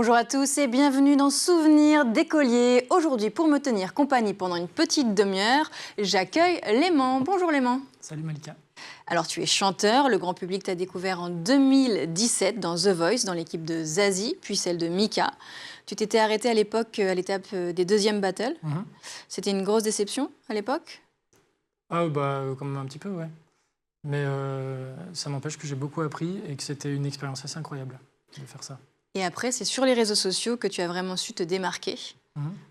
Bonjour à tous et bienvenue dans Souvenirs d'écoliers. Aujourd'hui, pour me tenir compagnie pendant une petite demi-heure, j'accueille Léman. Bonjour Léman. Salut Malika. Alors tu es chanteur, le grand public t'a découvert en 2017 dans The Voice, dans l'équipe de Zazie, puis celle de Mika. Tu t'étais arrêté à l'époque à l'étape des deuxièmes battles. C'était une grosse déception à l'époque? Ah bah quand même un petit peu, ouais. Mais ça n'empêche que j'ai beaucoup appris et que c'était une expérience assez incroyable de faire ça. Et après, c'est sur les réseaux sociaux que tu as vraiment su te démarquer.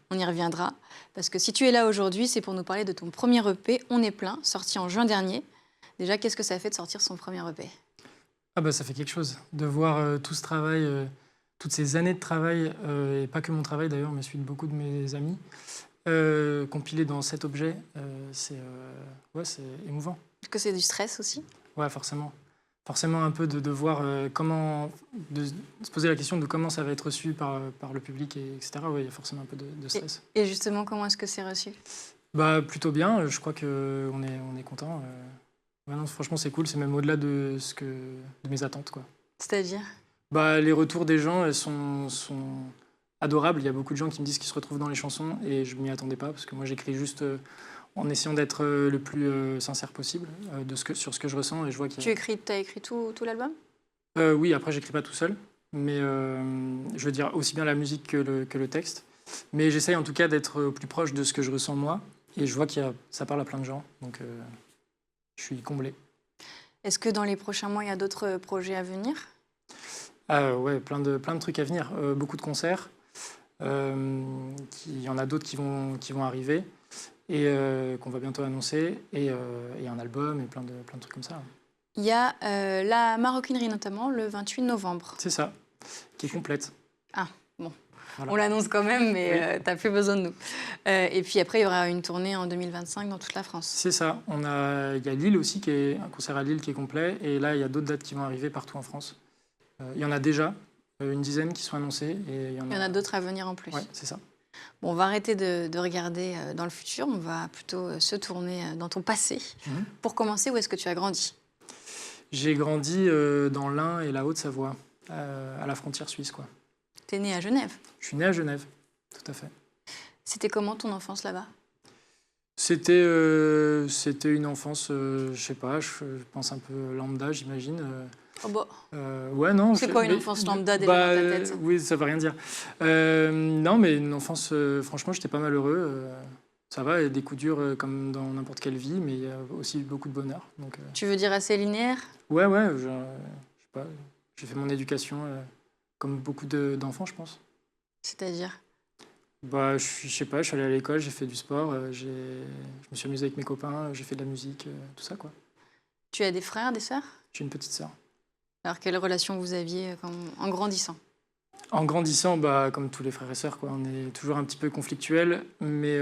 On y reviendra. Parce que si tu es là aujourd'hui, c'est pour nous parler de ton premier EP, On est plein, sorti en juin dernier. Déjà, qu'est-ce que ça fait de sortir son premier EP? Ah bah ça fait quelque chose. De voir tout ce travail, toutes ces années de travail, et pas que mon travail d'ailleurs, mais celui de beaucoup de mes amis, compilé dans cet objet, c'est émouvant. Est-ce que c'est du stress aussi? Ouais, forcément. Forcément un peu de voir comment, de se poser la question de comment ça va être reçu par le public, etc. Ouais, il y a forcément un peu de stress. Et justement, comment est-ce que c'est reçu? Bah plutôt bien, je crois qu'on est content. Ouais, non, franchement c'est cool, c'est même au-delà de mes attentes, quoi. C'est-à-dire? Bah les retours des gens sont adorables, il y a beaucoup de gens qui me disent qu'ils se retrouvent dans les chansons et je m'y attendais pas parce que moi j'écris juste en essayant d'être le plus sincère possible sur ce que je ressens et je vois qu'il y a... T'as écrit tout l'album? Oui, après j'écris pas tout seul, mais je veux dire aussi bien la musique que le texte. Mais j'essaye en tout cas d'être au plus proche de ce que je ressens moi et je vois ça parle à plein de gens, donc je suis comblé. Est-ce que dans les prochains mois, il y a d'autres projets à venir? Ah ouais, plein de trucs à venir, beaucoup de concerts. Il y en a d'autres qui vont arriver et qu'on va bientôt annoncer, et un album et plein de trucs comme ça. Il y a la maroquinerie notamment le 28 novembre. C'est ça, qui est complète. Ah, bon. Voilà. On l'annonce quand même, mais oui. t'as plus besoin de nous. Et puis après, il y aura une tournée en 2025 dans toute la France. C'est ça. Il y a Lille aussi, un concert à Lille qui est complet, et là, il y a d'autres dates qui vont arriver partout en France. Il y en a déjà une dizaine qui sont annoncées. Et il y en a d'autres à venir en plus. Oui, c'est ça. Bon, on va arrêter de regarder dans le futur, on va plutôt se tourner dans ton passé. Pour commencer, où est-ce que tu as grandi? J'ai grandi dans l'Ain et la Haute-Savoie, à la frontière suisse, quoi. T'es né à Genève? Je suis né à Genève, tout à fait. C'était comment ton enfance là-bas? C'était une enfance, je sais pas, je pense un peu lambda, j'imagine. Oh bah. Ouais, non. C'est quoi une enfance lambda déjà dans ta tête? Oui, ça veut rien dire. Non, mais une enfance, franchement, j'étais pas malheureux. Ça va, il y a des coups durs comme dans n'importe quelle vie, mais il y a aussi beaucoup de bonheur. Donc, Tu veux dire assez linéaire? Ouais, je sais pas, j'ai fait mon éducation comme beaucoup d'enfants, je pense. C'est-à-dire? Bah, je sais pas, je suis allé à l'école, j'ai fait du sport, je me suis amusé avec mes copains, j'ai fait de la musique, tout ça, quoi. Tu as des frères, des sœurs? J'ai une petite sœur. Alors, quelle relation vous aviez en grandissant? En grandissant, bah, comme tous les frères et sœurs, quoi, on est toujours un petit peu conflictuels, mais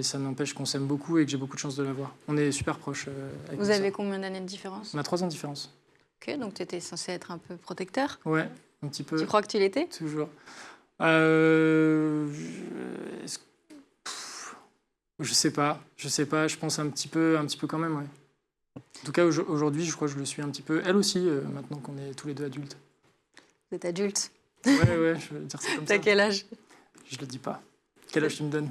ça n'empêche qu'on s'aime beaucoup et que j'ai beaucoup de chance de l'avoir. On est super proches. Avec vous avez combien d'années de différence? On a 3 ans de différence. Ok, donc tu étais censé être un peu protecteur? Ouais, un petit peu. Tu crois que tu l'étais? Toujours. Je sais pas, je pense un petit peu quand même, ouais. En tout cas, aujourd'hui, je crois que je le suis un petit peu. Elle aussi, maintenant qu'on est tous les deux adultes. Vous êtes adulte? Ouais, je veux dire ça comme ça. T'as quel âge? Je le dis pas. Quel âge tu me donnes?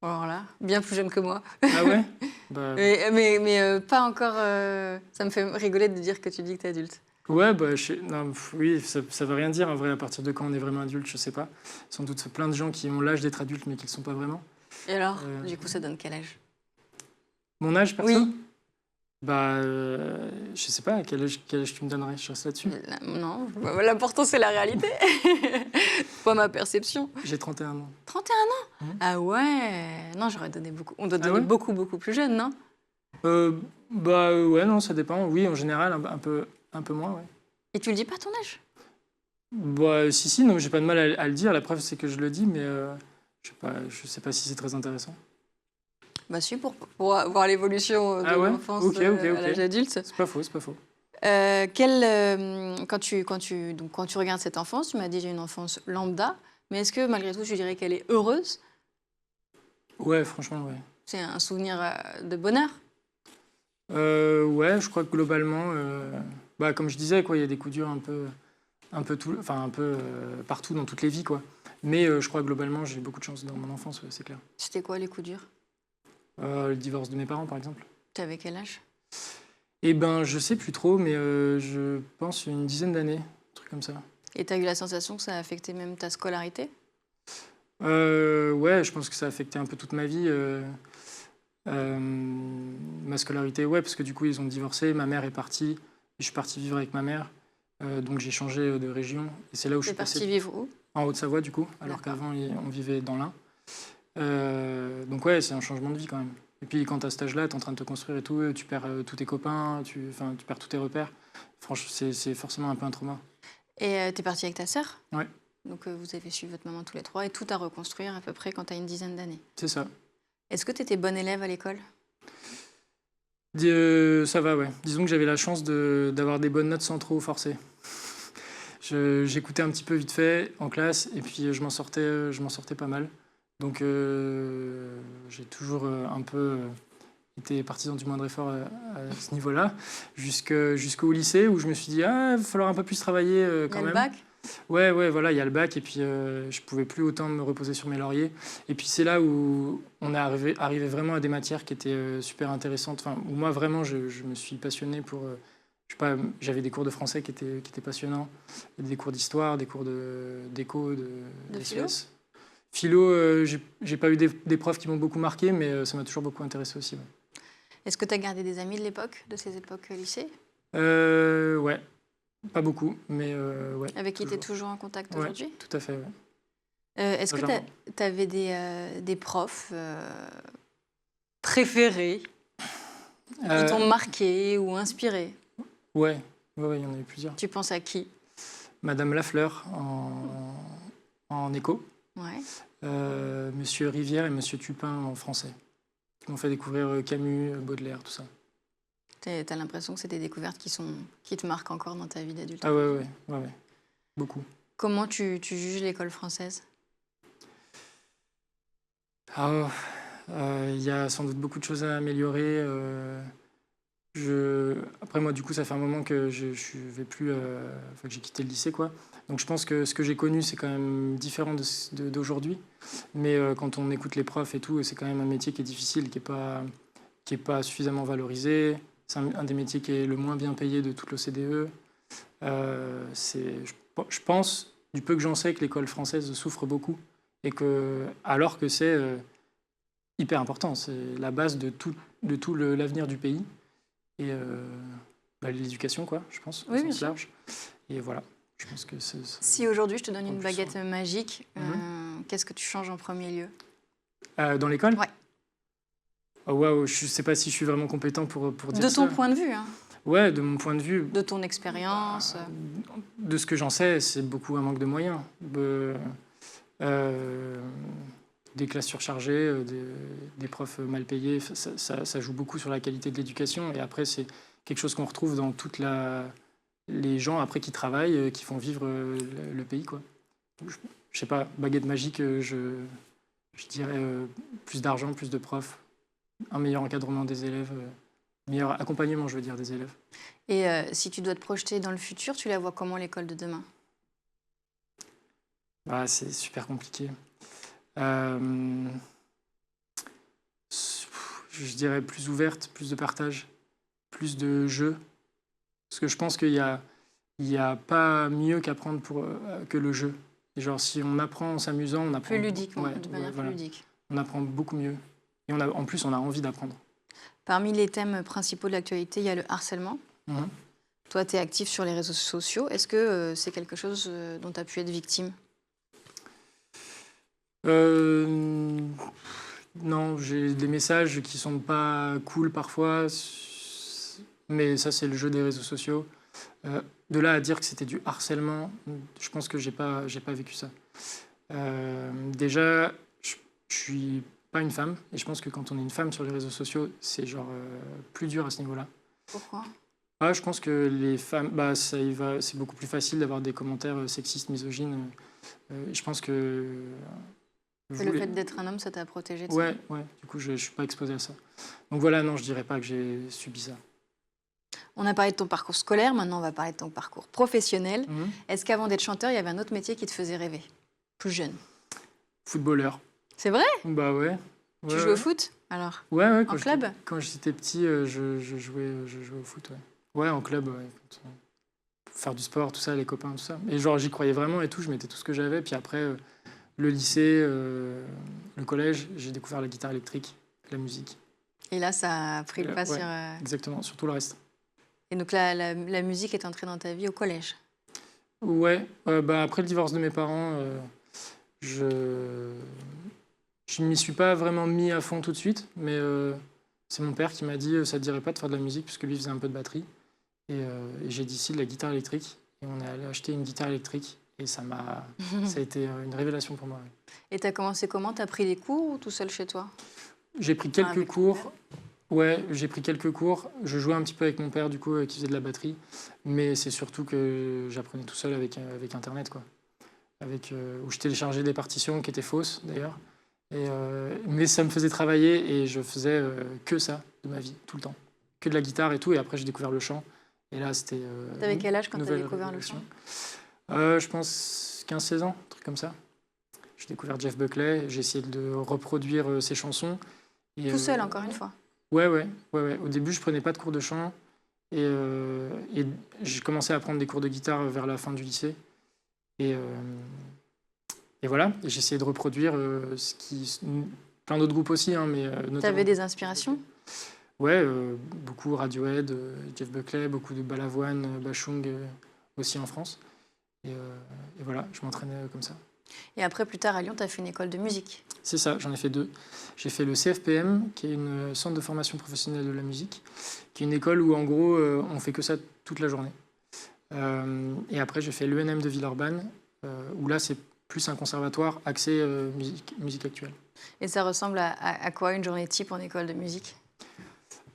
Alors là, bien plus jeune que moi. Ah ouais? Bah... mais pas encore... Ça me fait rigoler de dire que tu dis que t'es adulte. Ouais, bah, non, oui, ça veut rien dire, en vrai, à partir de quand on est vraiment adulte, je sais pas. Sans doute plein de gens qui ont l'âge d'être adultes, mais qui le sont pas vraiment. Et alors, du coup, ça donne quel âge? Mon âge, perso? Oui. Bah, je sais pas, quel âge tu me donnerais? Je reste là-dessus. Non, l'important, c'est la réalité. Pas ma perception. J'ai 31 ans. 31 ans? Ah ouais. Non, j'aurais donné beaucoup. On doit donner beaucoup plus jeune, non? Bah, ouais, non, ça dépend. Oui, en général, un peu moins, ouais. Et tu le dis pas ton âge? Bah, si, non, j'ai pas de mal à le dire. La preuve, c'est que je le dis, mais je sais pas si c'est très intéressant. Bah si, pour voir l'évolution de l'enfance à l'âge adulte. C'est pas faux. Quand tu regardes cette enfance, tu m'as dit j'ai une enfance lambda, mais est-ce que malgré tout tu dirais qu'elle est heureuse? Ouais, franchement, ouais. C'est un souvenir de bonheur? Ouais, je crois que globalement, bah, comme je disais, quoi, il y a des coups durs un peu un peu partout dans toutes les vies, quoi. Mais je crois que globalement, j'ai eu beaucoup de chance dans mon enfance, ouais, c'est clair. C'était quoi les coups durs? Le divorce de mes parents, par exemple. Tu avais quel âge? Eh ben, je sais plus trop, mais je pense une dizaine d'années, un truc comme ça. Et tu as eu la sensation que ça a affecté même ta scolarité? Ouais, je pense que ça a affecté un peu toute ma vie. Ma scolarité, ouais, parce que du coup, ils ont divorcé, ma mère est partie, et je suis parti vivre avec ma mère. Donc j'ai changé de région, et c'est là où je T'es suis parti passé vivre où? en Haute-Savoie, du coup, alors D'accord. qu'avant, on vivait dans l'Ain. Donc ouais, c'est un changement de vie quand même. Et puis quand à cet âge-là, tu es en train de te construire et tout, tu perds tous tes copains, tu perds tous tes repères. Franchement, c'est forcément un peu un trauma. Et t'es parti avec ta sœur? Ouais, Donc vous avez suivi votre maman tous les trois et tout à reconstruire à peu près quand tu as une dizaine d'années. c'est ça. Est-ce que tu étais bonne élève à l'école? Ça va, ouais. Disons que j'avais la chance d'avoir des bonnes notes sans trop forcer. J'écoutais un petit peu vite fait en classe et puis je m'en sortais pas mal. Donc j'ai toujours un peu été partisan du moindre effort à ce niveau-là, jusqu'au lycée où je me suis dit ah, il va falloir un peu plus travailler Il y quand a le même. bac? Ouais, voilà, il y a le bac et puis je pouvais plus autant me reposer sur mes lauriers. Et puis c'est là où on est arrivé vraiment à des matières qui étaient super intéressantes. Enfin, où moi vraiment je me suis passionné pour. Je sais pas, j'avais des cours de français qui étaient passionnants, des cours d'histoire, des cours d'éco, De philo? SES. Philo, j'ai pas eu des profs qui m'ont beaucoup marqué, mais ça m'a toujours beaucoup intéressé aussi. Ouais. Est-ce que tu as gardé des amis de l'époque, de ces époques lycée? Ouais, pas beaucoup, mais ouais. Avec qui tu es toujours. toujours en contact Ouais, aujourd'hui? tout à fait, ouais. Est-ce que Benjamin. tu avais des profs préférés qui t'ont Euh, marqué ou inspiré? ouais, il y en a eu plusieurs. Tu penses à qui? Madame Lafleur en éco, Ouais. Monsieur Rivière et Monsieur Tupin en français, qui m'ont fait découvrir Camus, Baudelaire, tout ça. T'as l'impression que c'est des découvertes qui te marquent encore dans ta vie d'adulte? Ah ouais, beaucoup. Comment tu juges l'école française? Ah, il y a sans doute beaucoup de choses à améliorer. Après moi, du coup, ça fait un moment que je vais plus, enfin, que j'ai quitté le lycée, quoi. Donc je pense que ce que j'ai connu, c'est quand même différent d'aujourd'hui. Mais quand on écoute les profs et tout, c'est quand même un métier qui est difficile, qui est pas suffisamment valorisé. C'est un des métiers qui est le moins bien payé de toute l'OCDE. Je pense, du peu que j'en sais, que l'école française souffre beaucoup. Alors que c'est hyper important. C'est la base de tout l'avenir du pays. Et l'éducation, quoi, je pense, au Oui, bien sens sûr. large. Et voilà, je pense que c'est... Si aujourd'hui je te donne En une plus, baguette magique, Mhm. qu'est-ce que tu changes en premier lieu? Dans l'école? Ouais. Oh, waouh, je sais pas si je suis vraiment compétent pour dire De ton ça. point de vue, hein, Ouais, de mon point de vue, de ton expérience. de ce que j'en sais, c'est beaucoup un manque de moyens. Des classes surchargées, des profs mal payés, ça joue beaucoup sur la qualité de l'éducation. Et après, c'est quelque chose qu'on retrouve dans les gens après qui travaillent, qui font vivre le pays, quoi. Je sais pas, baguette magique, je dirais plus d'argent, plus de profs, un meilleur encadrement des élèves, meilleur accompagnement, je veux dire, des élèves. Et si tu dois te projeter dans le futur, tu la vois comment l'école de demain? Bah, c'est super compliqué. Je dirais plus ouverte, plus de partage, plus de jeu. Parce que je pense qu'il y a pas mieux qu'apprendre que le jeu. Et genre, si on apprend en s'amusant, on apprend... Plus ludiquement, Ouais, de manière voilà. plus ludique. On apprend beaucoup mieux. Et en plus, on a envie d'apprendre. Parmi les thèmes principaux de l'actualité, il y a le harcèlement. Mhm. Toi, tu es actif sur les réseaux sociaux. Est-ce que c'est quelque chose dont tu as pu être victime? Non, j'ai des messages qui sont pas cool parfois, mais ça, c'est le jeu des réseaux sociaux. De là à dire que c'était du harcèlement, je pense que j'ai pas vécu ça. Déjà, je suis pas une femme, et je pense que quand on est une femme sur les réseaux sociaux, c'est genre plus dur à ce niveau-là. Pourquoi? Ah, je pense que les femmes, bah, c'est beaucoup plus facile d'avoir des commentaires sexistes, misogynes. Je pense que Le fait d'être un homme, ça t'a protégé de ça? Ouais, du coup, je ne suis pas exposé à ça. Donc voilà, non, je dirais pas que j'ai subi ça. On a parlé de ton parcours scolaire, maintenant on va parler de ton parcours professionnel. Est-ce qu'avant d'être chanteur, il y avait un autre métier qui te faisait rêver, plus jeune? Footballeur. C'est vrai? Bah ouais. Tu Ouais, jouais au ouais. foot alors? Ouais, En club? quand j'étais petit, je jouais au foot, ouais. Ouais, en club, ouais. Faire du sport, tout ça, les copains, tout ça. Et genre, j'y croyais vraiment et tout, je mettais tout ce que j'avais. Puis après, le lycée, le collège, j'ai découvert la guitare électrique, la musique. Et là, ça a pris le pas Ouais, sur... exactement, sur tout le reste. Et donc la musique est entrée dans ta vie au collège? Ouais, bah, après le divorce de mes parents, je je m'y suis pas vraiment mis à fond tout de suite, mais c'est mon père qui m'a dit ça te dirait pas de faire de la musique, puisque lui faisait un peu de batterie. Et j'ai dit si, de la guitare électrique. Et on est allé acheter une guitare électrique. Et ça a été une révélation pour moi. Ouais. Et tu as commencé comment? Tu as pris des cours ou tout seul chez toi? J'ai pris Enfin, quelques avec ton cours. père? Ouais, j'ai pris quelques cours. Je jouais un petit peu avec mon père, du coup, qui faisait de la batterie. Mais c'est surtout que j'apprenais tout seul avec Internet, quoi. Où je téléchargeais des partitions qui étaient fausses, d'ailleurs. Mais ça me faisait travailler et je faisais que ça de ma vie, tout le temps. Que de la guitare et tout. Et après, j'ai découvert le chant. Et là, c'était. T'avais quel âge quand tu as nouvelle découvert le révélation. chant? Je pense 15-16 ans, un truc comme ça. J'ai découvert Jeff Buckley, j'ai essayé de reproduire ses chansons. Et, Tout seul, encore une fois? Ouais. Au début, je prenais pas de cours de chant. Et j'ai commencé à prendre des cours de guitare vers la fin du lycée. Et voilà, et j'ai essayé de reproduire plein d'autres groupes aussi, hein, mais notamment. T'avais des inspirations? Ouais, beaucoup Radiohead, Jeff Buckley, beaucoup de Balavoine, Bachung aussi en France. Et voilà, je m'entraînais comme ça. Et après, plus tard, à Lyon, tu as fait une école de musique. C'est ça, j'en ai fait 2. J'ai fait le CFPM, qui est une centre de formation professionnelle de la musique, qui est une école où, en gros, on fait que ça toute la journée. Et après, j'ai fait l'ENM de Villeurbanne, où là, c'est plus un conservatoire axé musique actuelle. Et ça ressemble à quoi une journée type en école de musique?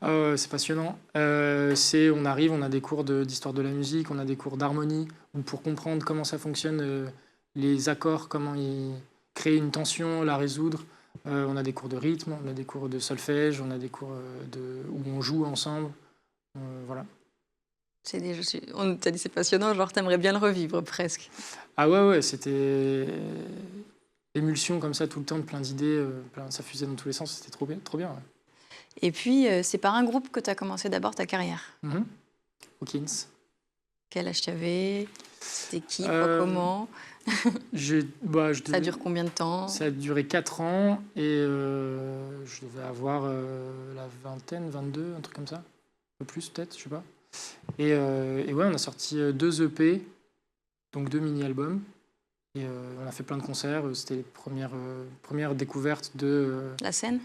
C'est passionnant. On arrive, on a des cours d'histoire de la musique, on a des cours d'harmonie, où pour comprendre comment ça fonctionne, les accords, comment ils créent une tension, la résoudre. On a des cours de rythme, on a des cours de solfège, on a des cours où on joue ensemble. Voilà. On t'a dit c'est passionnant, genre t'aimerais bien le revivre presque. Ah ouais, c'était émulsion comme ça tout le temps, de plein d'idées, ça fusait dans tous les sens, c'était trop bien. Ouais. Et puis, c'est par un groupe que tu as commencé d'abord ta carrière. Hawkins. Quel âge tu avais? C'était qui? Quoi, comment? Ça dure combien de temps? Ça a duré 4 ans et je devais avoir la vingtaine, 22, un truc comme ça. Un peu plus peut-être, je sais pas. Et ouais, on a sorti 2 EP, donc 2 mini-albums. Et on a fait plein de concerts. C'était les premières découvertes La scène?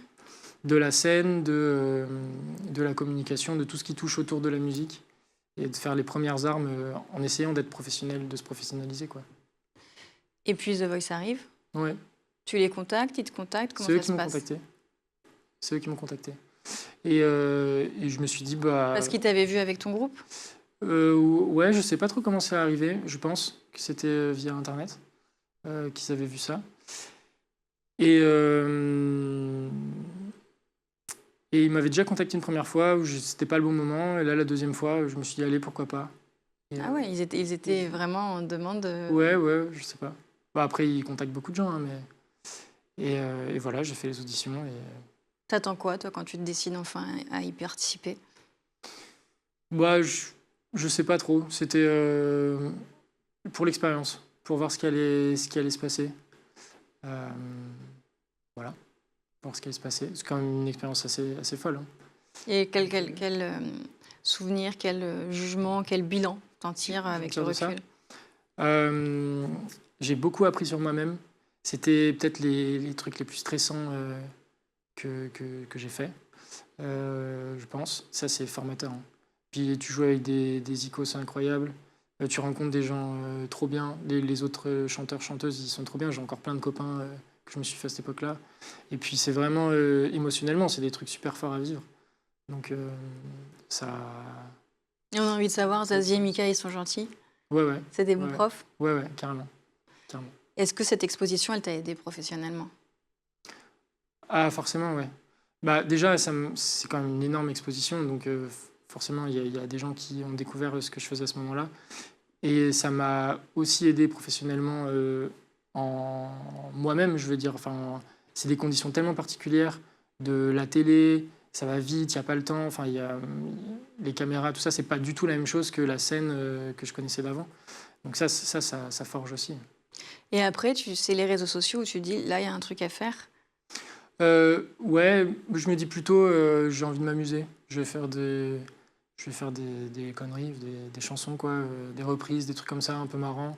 De la scène, de la communication, de tout ce qui touche autour de la musique. Et de faire les premières armes en essayant d'être professionnel, de se professionnaliser, quoi. Et puis The Voice arrive. Ouais. Tu les contactes, ils te contactent, comment ça se passe? C'est eux qui m'ont contacté. Et je me suis dit... Parce qu'ils t'avaient vu avec ton groupe? Ouais, je sais pas trop comment c'est arrivé. Je pense que c'était via Internet qu'ils avaient vu ça. Et ils m'avaient déjà contacté une première fois où c'était pas le bon moment. Et là, la deuxième fois, je me suis dit, allez, pourquoi pas. Ah ouais, ils étaient vraiment en demande de... Ouais, je sais pas. Après, ils contactent beaucoup de gens, hein, mais... Et voilà, j'ai fait les auditions. T'attends quoi, toi, quand tu te décides enfin à y participer? Je sais pas trop. C'était pour l'expérience, pour voir ce qui allait se passer. Voilà, voir ce qui allait se passer. C'est quand même une expérience assez folle. Hein. Et quel souvenir, quel jugement, quel bilan t'en tires avec le recul? J'ai beaucoup appris sur moi-même. C'était peut-être les trucs les plus stressants que j'ai fait, je pense. Ça, c'est formateur. Hein. Puis tu joues avec des icônes incroyables. Tu rencontres des gens trop bien. Les autres chanteurs, chanteuses, ils sont trop bien. J'ai encore plein de copains que je me suis fait à cette époque-là. Et puis c'est vraiment émotionnellement, c'est des trucs super forts à vivre. Donc ça... Et on a envie de savoir, Zazie et Mika, ils sont gentils? Ouais. C'est des bons profs? Ouais, carrément. Est-ce que cette exposition, elle t'a aidé professionnellement? Ah, forcément, ouais. Déjà, c'est quand même une énorme exposition, donc forcément, il y a des gens qui ont découvert ce que je faisais à ce moment-là. Et ça m'a aussi aidé professionnellement en moi-même, je veux dire. Enfin, c'est des conditions tellement particulières de la télé, ça va vite, il n'y a pas le temps. Enfin, il y a les caméras, tout ça, c'est pas du tout la même chose que la scène que je connaissais d'avant. Donc ça forge aussi. Et après, c'est les réseaux sociaux où tu dis, là, il y a un truc à faire. Ouais, je me dis plutôt, j'ai envie de m'amuser. Je vais faire des conneries, des chansons, quoi, des reprises, des trucs comme ça, un peu marrants.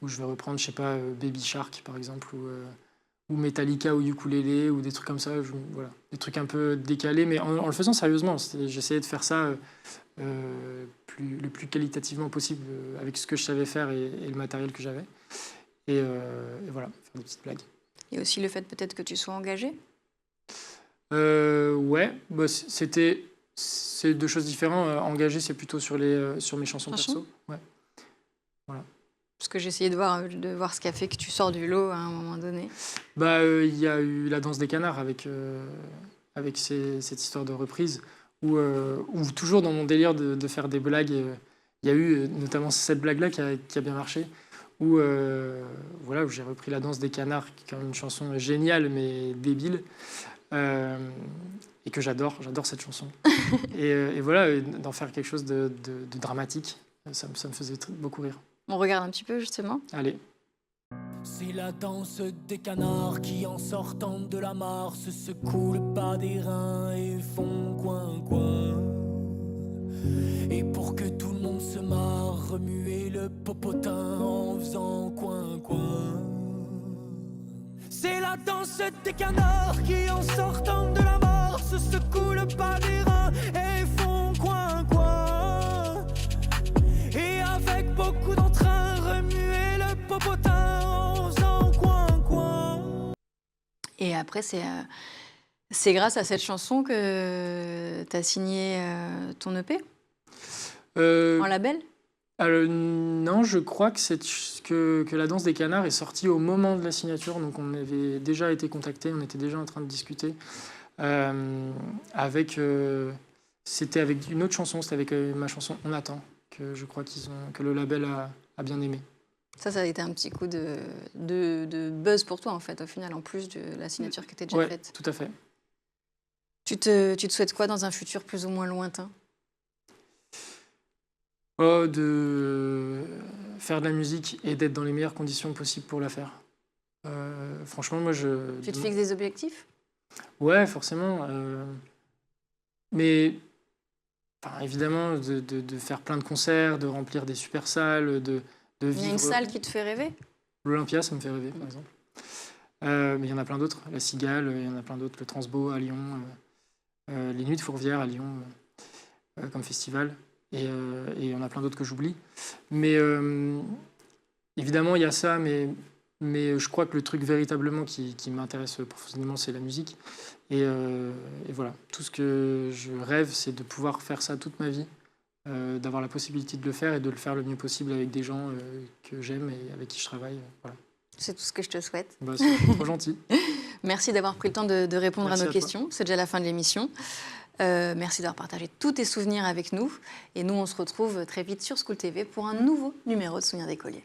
Où je vais reprendre, je sais pas, Baby Shark, par exemple, ou Metallica ou ukulélé, ou des trucs comme ça. Voilà, des trucs un peu décalés, mais en le faisant sérieusement. J'essayais de faire ça le plus qualitativement possible avec ce que je savais faire et le matériel que j'avais. Et voilà, faire des petites blagues. Et aussi le fait peut-être que tu sois engagé. Ouais, bah, c'est deux choses différentes. Engagé, c'est plutôt sur mes chansons perso. Ouais. Voilà. Parce que j'ai essayé de voir ce qui a fait que tu sors du lot à un moment donné. Bah, il y a eu La Danse des Canards avec cette histoire de reprise, où toujours dans mon délire de faire des blagues, il y a eu notamment cette blague-là qui a bien marché, où j'ai repris La Danse des Canards, qui est quand même une chanson géniale mais débile, et que j'adore cette chanson. et voilà, d'en faire quelque chose de dramatique, ça me faisait beaucoup rire. On regarde un petit peu justement. Allez. C'est la danse des canards qui, en sortant de la mare, se secouent le bas des reins et font coin coin. Et pour que tout le monde se marre, remuer le popotin en faisant coin coin. C'est la danse des canards qui, en sortant de la mare, se secouent le bas des reins et font coin coin. Et avec beaucoup d'entrain, remuer le popotin en faisant coin coin. Et après, c'est grâce à cette chanson que tu as signé ton EP en label. Non, je crois que La Danse des Canards est sortie au moment de la signature, donc on avait déjà été contactés, on était déjà en train de discuter c'était avec une autre chanson, c'était avec ma chanson On attend, que je crois que le label a bien aimé. Ça a été un petit coup de buzz pour toi, en fait, au final, en plus de la signature qui était déjà faite. Tout à fait. Tu te souhaites quoi dans un futur plus ou moins lointain ? De faire de la musique et d'être dans les meilleures conditions possibles pour la faire. Franchement, moi, Tu te fixes des objectifs ? Ouais, forcément. Mais évidemment, de faire plein de concerts, de remplir des super salles, de vivre... Il y a une salle qui te fait rêver ? L'Olympia, ça me fait rêver, par exemple. Mais il y en a plein d'autres. La Cigale, il y en a plein d'autres. Le Transbo à Lyon. Les Nuits de Fourvière à Lyon, comme festival. Et il y en a plein d'autres que j'oublie. Mais évidemment, il y a ça, mais je crois que le truc véritablement qui m'intéresse profondément, c'est la musique. Et voilà, tout ce que je rêve, c'est de pouvoir faire ça toute ma vie, d'avoir la possibilité de le faire et de le faire le mieux possible avec des gens que j'aime et avec qui je travaille. Voilà. C'est tout ce que je te souhaite. Bah, c'est trop gentil. Merci d'avoir pris le temps de répondre Merci à nos questions. C'est déjà la fin de l'émission. Merci d'avoir partagé tous tes souvenirs avec nous. Et nous, on se retrouve très vite sur School TV pour un nouveau numéro de Souvenirs d'écolier.